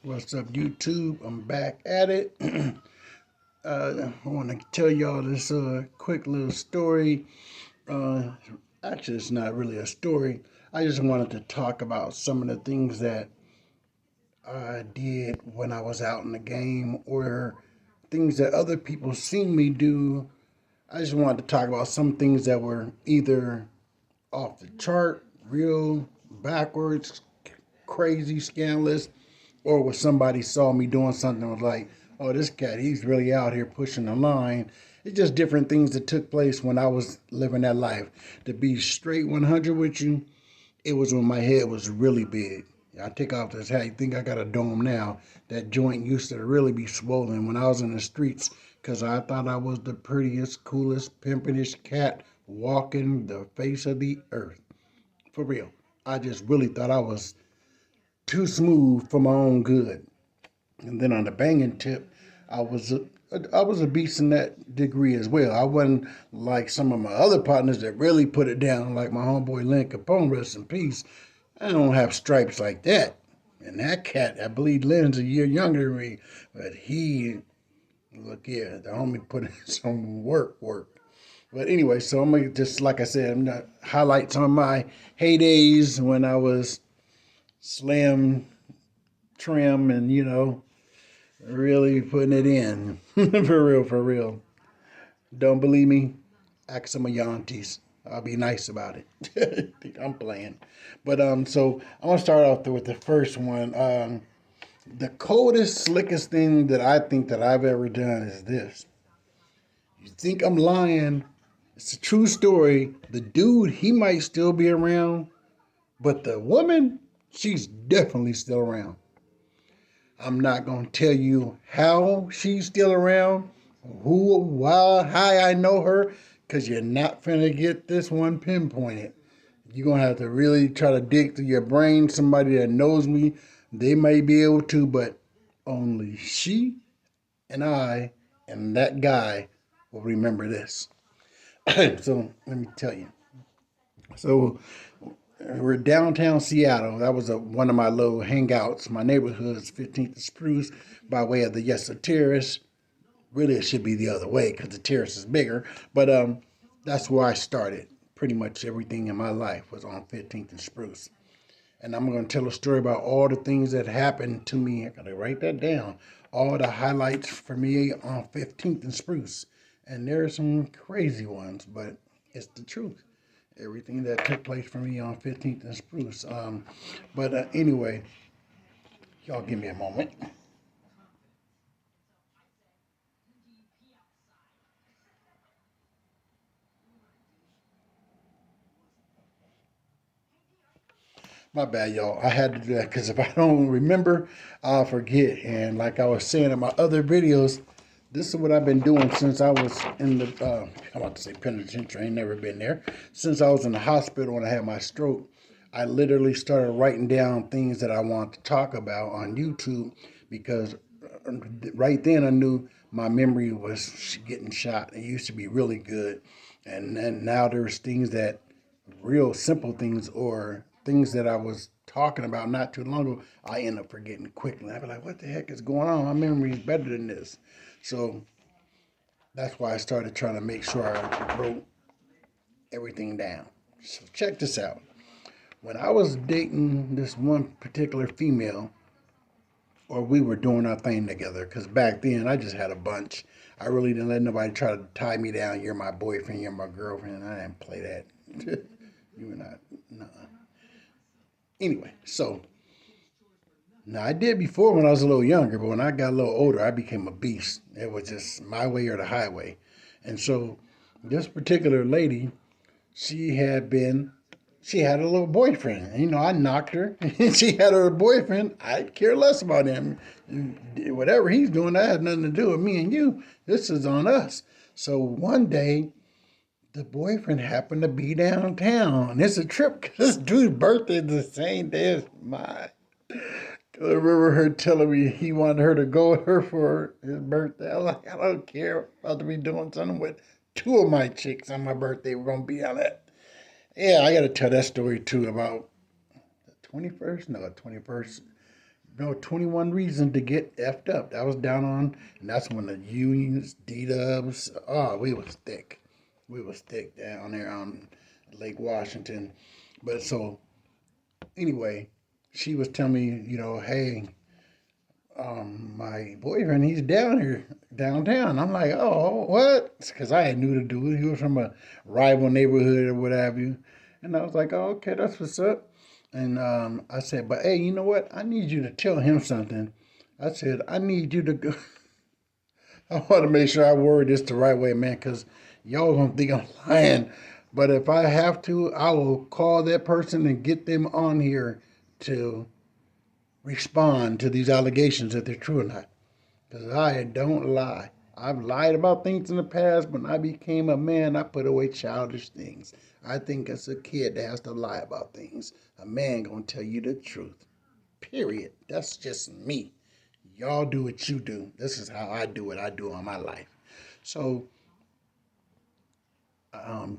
What's up, YouTube? I'm back at it. I want to tell y'all this quick little story. Uh, Actually, it's not really a story. I just wanted to talk about some of the things that I did when I was out in the game or things that other people seen me do. I just wanted to talk about some things that were either off the chart, real backwards, crazy, scandalous, or when somebody saw me doing something and was like, oh, this cat, he's really out here pushing the line. It's just different things that took place when I was living that life. To be straight 100 with you, it was when my head was really big. I take off this hat, you think I got a dome now. That joint used to really be swollen when I was in the streets because I thought I was the prettiest, coolest, pimpinest cat walking the face of the earth. For real. I just really thought I was too smooth for my own good. And then on the banging tip, I was a, I was a beast in that degree as well. I wasn't like some of my other partners that really put it down, like my homeboy Lynn Capone, rest in peace. I don't have stripes like that. And that cat, I believe Lynn's a year younger than me, but he, look here, the homie put in some work. But anyway, so I'm gonna just, like I said, I'm gonna highlight some of my heydays when I was slim, trim, and really putting it in. For real. Don't believe me? Ask some of your aunties. I'll be nice about it. I'm playing. But so I'm gonna start off with the first one. The coldest, slickest thing that I think that I've ever done is this. You think I'm lying? It's a true story. The dude, he might still be around, but the woman, she's definitely still around. I'm not going to tell you how she's still around, who, why, how I know her, because you're not finna get this one pinpointed. You're going to have to really try to dig through your brain. Somebody that knows me, they may be able to, but only she and I and that guy will remember this. So let me tell you. So we're downtown Seattle. That was one of my little hangouts. My neighborhood is 15th and Spruce by way of the Terrace. Really, it should be the other way because the terrace is bigger. But that's where I started. Pretty much everything in my life was on 15th and Spruce. And I'm going to tell a story about all the things that happened to me. I got to write that down. All the highlights for me on 15th and Spruce. And there are some crazy ones, but it's the truth. Everything that took place for me on 15th and Spruce. But anyway, y'all give me a moment. My bad, y'all. I had to do that because if I don't remember, I'll forget. And like I was saying in my other videos, this is what I've been doing since I was in the, I'm about to say penitentiary, I ain't never been there. Since I was in the hospital when I had my stroke, I literally started writing down things that I want to talk about on YouTube because right then I knew my memory was getting shot. It used to be really good. And then now there's things that real simple things or things that I was talking about not too long ago, I end up forgetting quickly. I'd be like, what the heck is going on? My memory is better than this. So that's why I started trying to make sure I wrote everything down. So check this out. When I was dating this one particular female, or we were doing our thing together, because back then I just had a bunch. I really didn't let nobody try to tie me down. You're my boyfriend, you're my girlfriend. I didn't play that. You were not. No. Anyway, so now I did before when I was a little younger, but when I got a little older, I became a beast. It was just my way or the highway. And so this particular lady, she had been, she had a little boyfriend. And, I knocked her. She had her boyfriend. I care less about him. Whatever he's doing, that has nothing to do with me and you. This is on us. So one day, the boyfriend happened to be downtown. It's a trip because this dude's birthday is the same day as mine. I remember her telling me he wanted her to go with her for his birthday. I was like, I don't care. I'm about to be doing something with two of my chicks on my birthday. We're going to be on that. Yeah, I got to tell that story too about the 21st. No, 21st. no 21 reasons to get effed up. That was down on, and that's when the unions, D-Dubs, oh, we was thick. We was thick down there on Lake Washington. But so, anyway, she was telling me, hey, my boyfriend, he's down here, downtown. I'm like, oh, what? Because I had knew the dude. He was from a rival neighborhood or what have you. And I was like, oh, okay, that's what's up. And I said, but hey, you know what? I need you to tell him something. I said, I need you to go. I want to make sure I word this the right way, man, because y'all gonna think I'm lying. But if I have to, I will call that person and get them on here to respond to these allegations if they're true or not. Because I don't lie. I've lied about things in the past. When I became a man, I put away childish things. I think as a kid that has to lie about things. A man gonna tell you the truth. Period. That's just me. Y'all do what you do. This is how I do what I do on my life. So,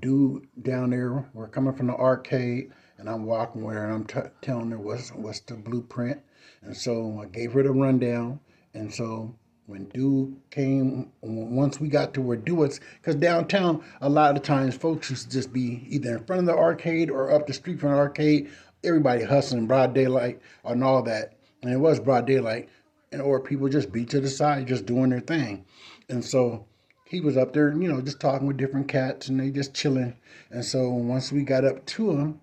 dude down there, we're coming from the arcade, and I'm walking with her, and I'm telling her what's the blueprint. And so I gave her the rundown. And so when dude came, once we got to where dude was, because downtown, a lot of times folks used to just be either in front of the arcade or up the street from the arcade. Everybody hustling broad daylight and all that. And it was broad daylight. And or people just be to the side, just doing their thing. And so he was up there, just talking with different cats and they just chilling. And so once we got up to him,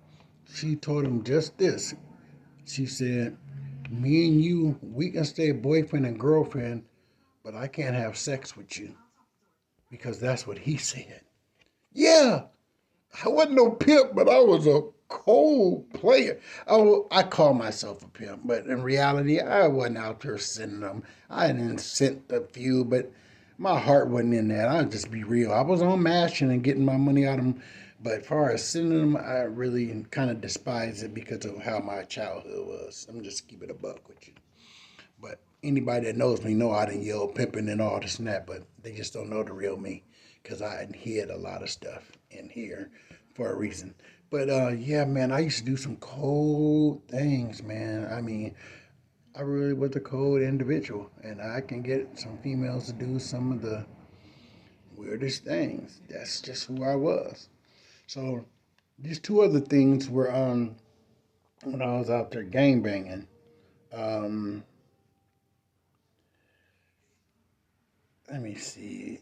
she told him just this. She said, me and you, we can stay boyfriend and girlfriend, but I can't have sex with you because that's what he said. Yeah, I wasn't no pimp, but I was a cold player. I call myself a pimp, but in reality, I wasn't out there sending them. I didn't send a few, but my heart wasn't in that. I'll just be real. I was on mashing and getting my money out of them, but as far as sending them, I really kind of despise it because of how my childhood was. I'm just keep it a buck with you. But anybody that knows me know I didn't yell pimping and all this and that, but they just don't know the real me because I hid a lot of stuff in here for a reason. But yeah, man, I used to do some cold things, man. I mean, I really was a cold individual, and I can get some females to do some of the weirdest things. That's just who I was. So these two other things were when I was out there gang banging. Um, let me see.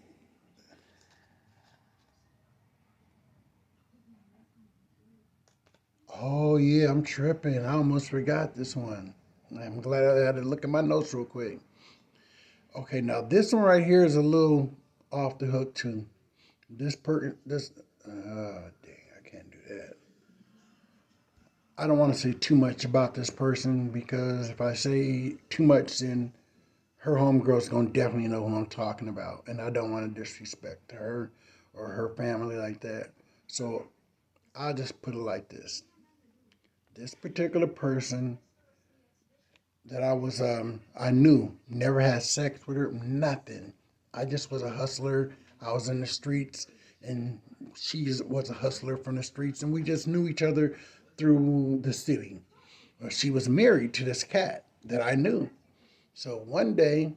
Oh yeah, I'm tripping. I almost forgot this one. I'm glad I had to look at my notes real quick. Okay, now this one right here is a little off the hook too. This, dang, I can't do that. I don't want to say too much about this person because if I say too much, then her homegirl's gonna definitely know who I'm talking about, and I don't want to disrespect her or her family like that. So I'll just put it like this: this particular person that I knew, never had sex with her, nothing. I just was a hustler. I was in the streets, and she was a hustler from the streets, and we just knew each other through the city. She was married to this cat that I knew. So one day,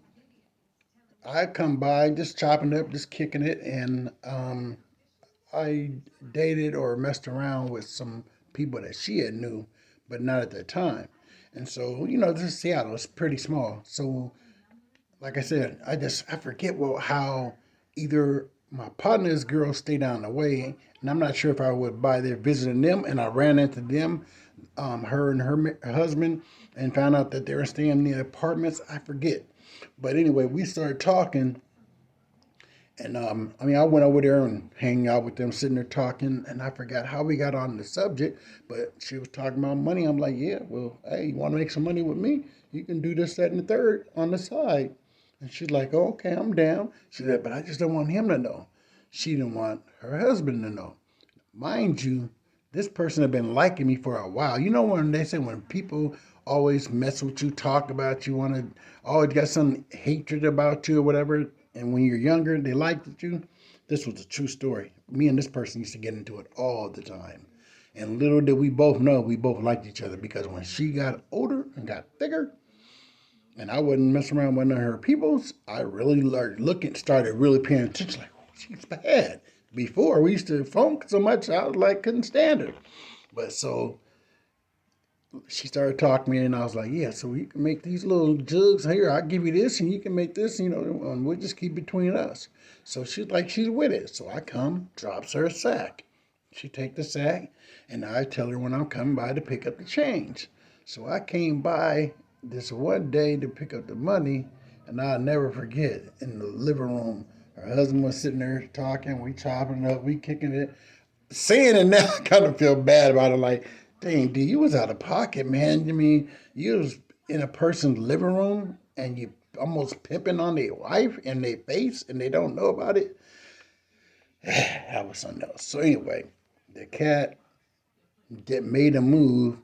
I come by just chopping up, just kicking it, and I dated or messed around with some people that she had knew, but not at the time. And so, this is Seattle. It's pretty small. So like I said, I forget how either my partner's girl stay down the way, and I'm not sure if I was by there visiting them, and I ran into them, her and her husband, and found out that they were staying in the apartments. I forget, but anyway, we started talking, and I mean, I went over there and hang out with them, sitting there talking, and I forgot how we got on the subject, but she was talking about money. I'm like, yeah, well, hey, you want to make some money with me? You can do this, that, and the third on the side. And she's like, oh, okay, I'm down. She said, but I just don't want him to know. She didn't want her husband to know. Mind you, this person had been liking me for a while. You know when they say when people always mess with you, talk about you, want to always got some hatred about you or whatever, and when you're younger, they liked you. This was a true story. Me and this person used to get into it all the time. And little did we both know we both liked each other because when she got older and got thicker, and I wouldn't mess around with none of her peoples. I really started really paying attention. Like, oh, she's bad. Before we used to funk so much, I was like couldn't stand her. But so she started talking to me, and I was like, yeah, so you can make these little jugs here. I'll give you this, and you can make this, and we'll just keep between us. So she's like, she's with it. So I come, drops her a sack. She take the sack, and I tell her when I'm coming by to pick up the change. So I came by this one day to pick up the money, and I'll never forget, in the living room, her husband was sitting there talking, we chopping it up, we kicking it. Saying it now, I kind of feel bad about it. Like, dang, dude, you was out of pocket, man. I mean, you was in a person's living room and you almost pimping on their wife and their face and they don't know about it. That was something else. So anyway, the cat made a move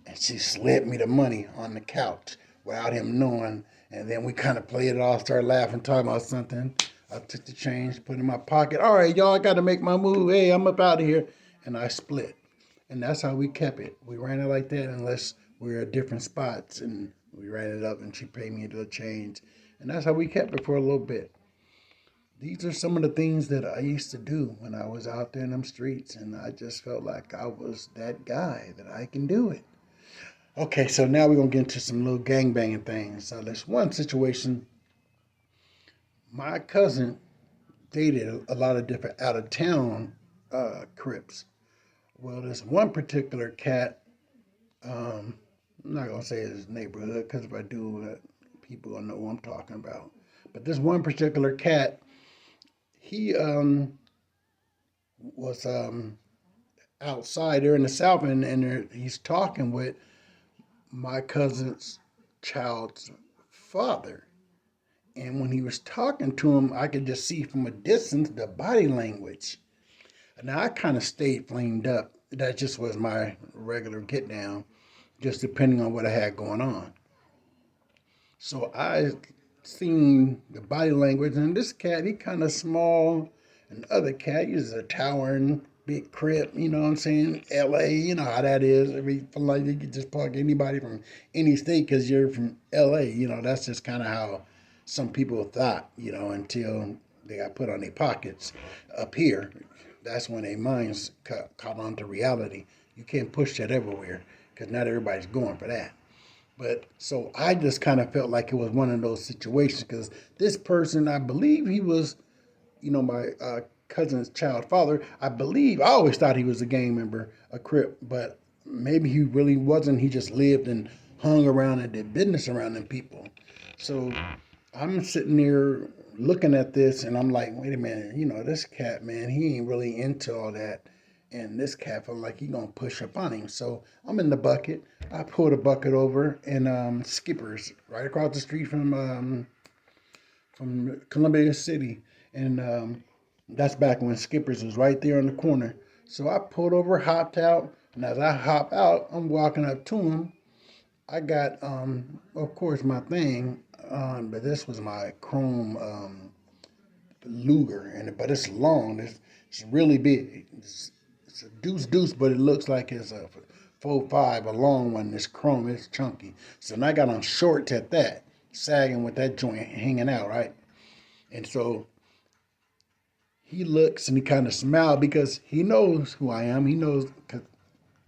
and she slid me the money on the couch without him knowing. And then we kind of played it off, started laughing, talking about something. I took the change, put it in my pocket. All right, y'all, I got to make my move. Hey, I'm up out of here. And I split. And that's how we kept it. We ran it like that unless we were at different spots. And we ran it up and she paid me the change. And that's how we kept it for a little bit. These are some of the things that I used to do when I was out there in them streets. And I just felt like I was that guy, that I can do it. Okay, so now we're gonna get into some little gangbanging things. So there's one situation. My cousin dated a lot of different out of town Crips. Well, there's one particular cat. I'm not gonna say his neighborhood because if I do, people will know who I'm talking about. But this one particular cat, he was outside there in the south, and he's talking with my cousin's child's father. And when he was talking to him, I could just see from a distance the body language. Now I kind of stayed flamed up. That just was my regular get down, just depending on what I had going on. So I seen the body language, and this cat, he kind of small, and the other cat, he's a towering big crip, you know what I'm saying? LA, you know how that is. I mean, feel like you could just plug anybody from any state because you're from LA. You know, that's just kind of how some people thought, until they got put on their pockets up here. That's when their minds caught on to reality. You can't push that everywhere because not everybody's going for that. But so I just kind of felt like it was one of those situations because this person, I believe he was, my cousin's child father. I always thought he was a gang member, a Crip, but maybe he really wasn't. He just lived and hung around and did business around them people. So I'm sitting there looking at this and I'm like, wait a minute, this cat, man, he ain't really into all that. And this cat felt like he gonna push up on him. So I'm in the bucket. I pulled a bucket over and Skippers right across the street from Columbia City. And that's back when Skippers was right there in the corner. So I pulled over, hopped out, and as I hop out, I'm walking up to him. I got, of course, my thing, but this was my chrome Luger, but it's long. It's really big. It's a deuce, but it looks like it's a 4.5, a long one. It's chrome. It's chunky. So now I got on shorts at that, sagging with that joint hanging out, right? And so he looks and he kind of smiled because he knows who I am. He knows because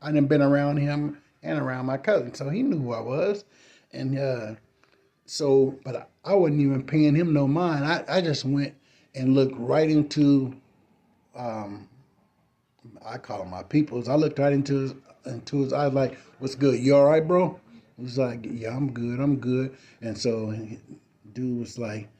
I done been around him and around my cousin, so he knew who I was. And but I wasn't even paying him no mind. I just went and looked right into, I call him my peoples. I looked right into his eyes like, "What's good? You all right, bro?" He was like, "Yeah, I'm good. I'm good." And so dude was like,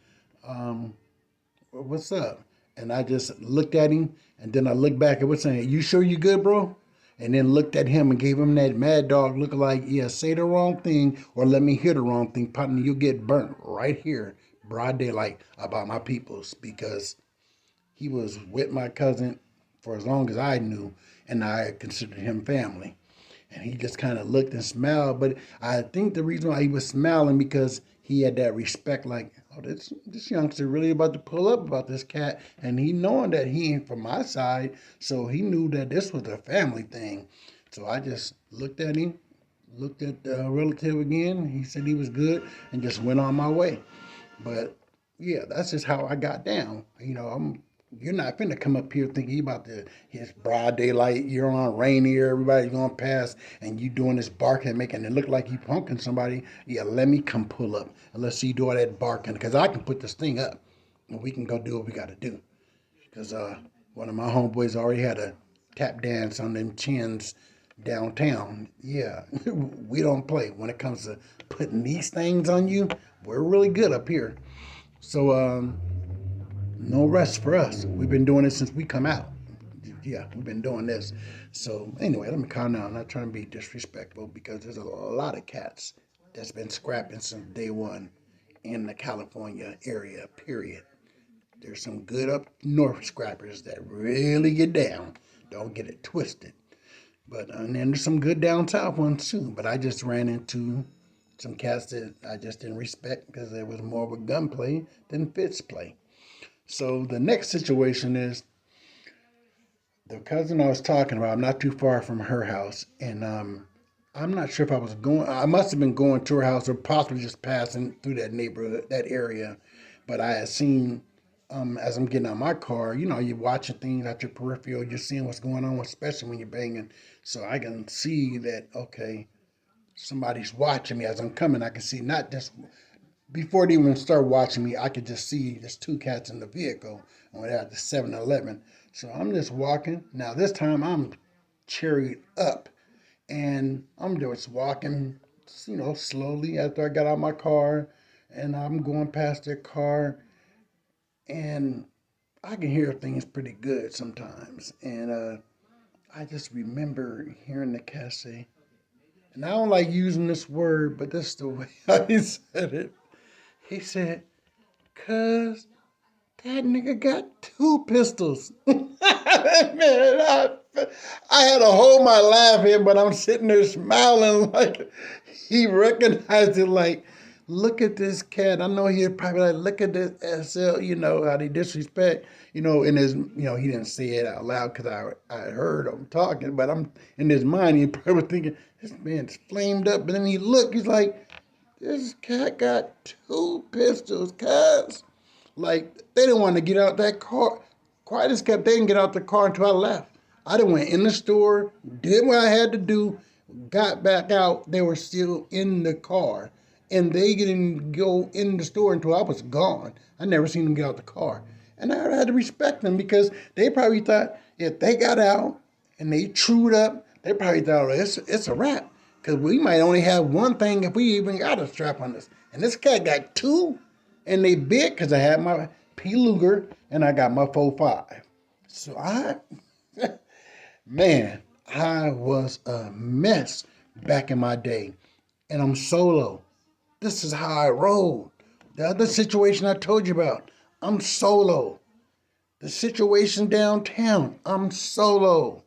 "What's up?" And I just looked at him, and then I looked back and was saying, "You sure you good, bro?" And then looked at him and gave him that mad dog look like, yeah, say the wrong thing or let me hear the wrong thing, partner, you'll get burnt right here, broad daylight, about my peoples, because he was with my cousin for as long as I knew, and I considered him family. And he just kind of looked and smiled. But I think the reason why he was smiling because he had that respect, like, oh, this youngster really about to pull up about this cat, and he knowing that he ain't from my side, so he knew that this was a family thing. So I just looked at him, looked at the relative again. He said he was good and just went on my way. But yeah, that's just how I got down. You're not finna come up here thinking you about his broad daylight. You're on Rainier, everybody's going past, and you doing this barking and making it look like you punking somebody. Yeah, let me come pull up and let's see you do all that barking because I can put this thing up and we can go do what we got to do. Because one of my homeboys already had a tap dance on them chins downtown. Yeah, we don't play when it comes to putting these things on you. We're really good up here. So no rest for us. We've been doing it since we come out. Yeah, we've been doing this. So anyway, let me calm down. I'm not trying to be disrespectful because there's a lot of cats that's been scrapping since day one in the California area, period. There's some good up north scrappers that really get down. Don't get it twisted. But and then there's some good down south ones too. But I just ran into some cats that I just didn't respect because it was more of a gunplay than fist play. So the next situation is the cousin I was talking about. I'm not too far from her house, and I'm not sure if I was going. I must have been going to her house or possibly just passing through that neighborhood, that area. But I had seen, as I'm getting out of my car, you're watching things at your peripheral. You're seeing what's going on, especially when you're banging. So I can see that okay, somebody's watching me as I'm coming. I can see not just before they even start watching me, I could just see there's two cats in the vehicle and we're at the 7-Eleven. So I'm just walking. Now this time I'm cherried up and I'm just walking, slowly after I got out of my car and I'm going past their car and I can hear things pretty good sometimes. And I just remember hearing the cat say, and I don't like using this word, but this is the way I said it. He said, "Cuz that nigga got two pistols." Man, I had to hold my laugh in, but I'm sitting there smiling like he recognized it. Like, look at this cat. I know he'd probably like, look at this SL, how they disrespect, in his, he didn't say it out loud because I heard him talking, but I'm in his mind, he probably thinking, this man's flamed up. But then he looked, he's like, this cat got two pistols, cuz. Like, they didn't want to get out that car. Quiet as kept, they didn't get out the car until I left. I done went in the store, did what I had to do, got back out. They were still in the car. And they didn't go in the store until I was gone. I never seen them get out the car. And I had to respect them because they probably thought if they got out and they trued up, they probably thought, oh, it's a wrap. Because we might only have one thing if we even got a strap on us. And this cat got two, and they big because I had my P. Luger and I got my 4.5. So man, I was a mess back in my day. And I'm solo. This is how I roll. The other situation I told you about, I'm solo. The situation downtown, I'm solo.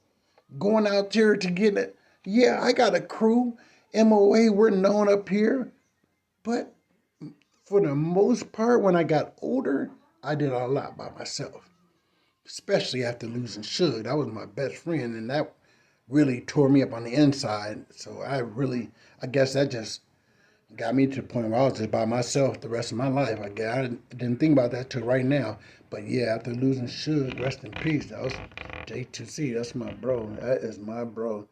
Going out there to get it. Yeah, I got a crew. MOA, we're known up here. But for the most part, when I got older, I did a lot by myself. Especially after losing Suge. That was my best friend, and that really tore me up on the inside. So I guess that just got me to the point where I was just by myself the rest of my life. I didn't think about that till right now. But yeah, after losing Suge, rest in peace. That was J2C. That's my bro. That is my bro.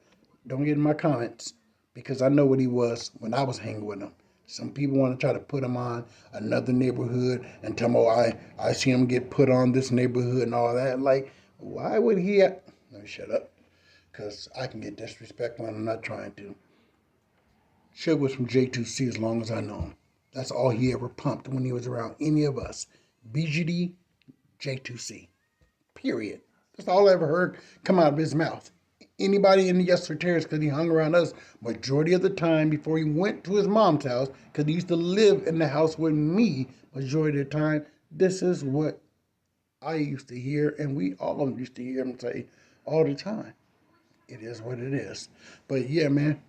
Don't get in my comments because I know what he was when I was hanging with him. Some people want to try to put him on another neighborhood and tell him, oh, I seen him get put on this neighborhood and all that. Like, why would he Let me shut up because I can get disrespectful and I'm not trying to. Suge was from J2C as long as I know him. That's all he ever pumped when he was around any of us. BGD, J2C. Period. That's all I ever heard come out of his mouth. Anybody in the Yes Terrace, because he hung around us majority of the time before he went to his mom's house, because he used to live in the house with me majority of the time. This is what I used to hear, and we all used to hear him say all the time. It is what it is. But yeah, man,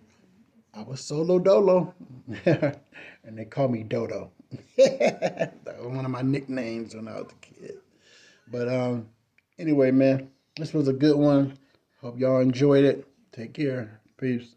I was solo dolo, and they call me Dodo. That was one of my nicknames when I was a kid. But anyway, man, this was a good one. Hope y'all enjoyed it. Take care. Peace.